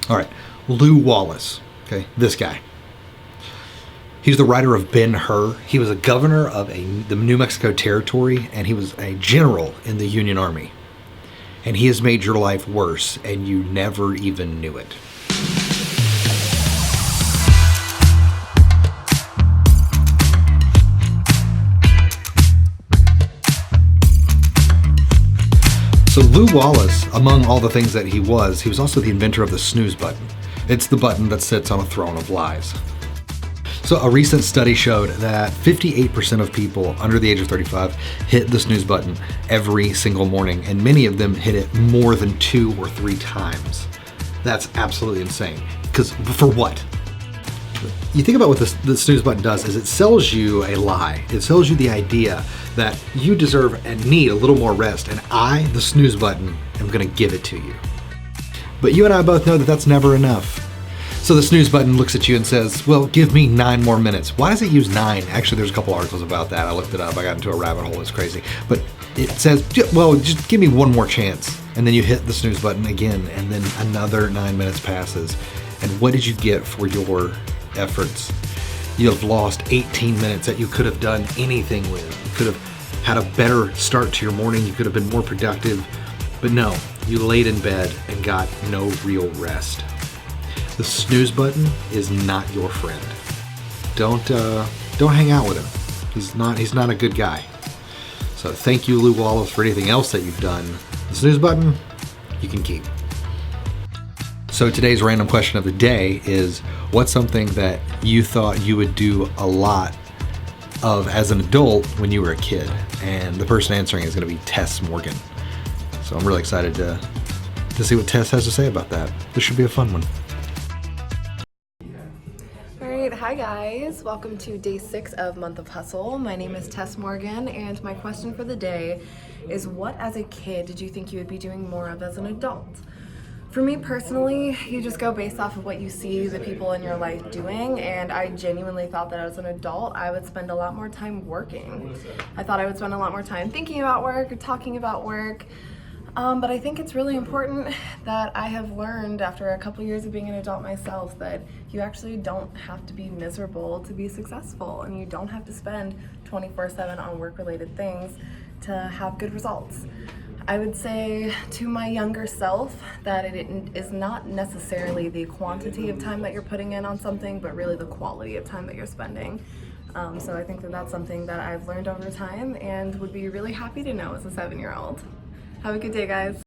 All right, Lew Wallace, okay, this guy. He's the writer of Ben-Hur. He was a governor of the New Mexico Territory, and he was a general in the Union Army. And he has made your life worse, and you never even knew it. So Lew Wallace, among all the things that he was also the inventor of the snooze button. It's the button that sits on a throne of lies. So a recent study showed that 58% of people under the age of 35 hit the snooze button every single morning, and many of them hit it more than 2 or 3 times. That's absolutely insane. Because for what? You think about what the snooze button does is it sells you a lie. It sells you the idea that you deserve and need a little more rest, and I, the snooze button, am gonna give it to you. But you and I both know that that's never enough. So the snooze button looks at you and says, well, give me 9 more minutes. Why does it use 9? Actually, there's a couple articles about that. I looked it up. I got into a rabbit hole. It's crazy. But it says, well, just give me one more chance. And then you hit the snooze button again, and then another 9 minutes passes. And what did you get for your efforts? You have lost 18 minutes that you could have done anything with. You could have had a better start to your morning. You could have been more productive. But no, you laid in bed and got no real rest. The snooze button is not your friend. Don't hang out with him. He's not a good guy. So thank you, Lew Wallace, for anything else that you've done. The snooze button, you can keep. So today's random question of the day is, what's something that you thought you would do a lot of as an adult when you were a kid? And the person answering is going to be Tess Morgan. So I'm really excited to see what Tess has to say about that. This should be a fun one. Hi guys, welcome to day 6 of Month of Hustle. My name is Tess Morgan, and my question for the day is, what as a kid did you think you would be doing more of as an adult? For me personally, you just go based off of what you see the people in your life doing, and I genuinely thought that as an adult I would spend a lot more time working. I thought I would spend a lot more time thinking about work or talking about work. But I think it's really important that I have learned after a couple years of being an adult myself that you actually don't have to be miserable to be successful, and you don't have to spend 24/7 on work-related things to have good results. I would say to my younger self that it is not necessarily the quantity of time that you're putting in on something, but really the quality of time that you're spending. So I think that that's something that I've learned over time and would be really happy to know as a 7-year-old. Have a good day, guys.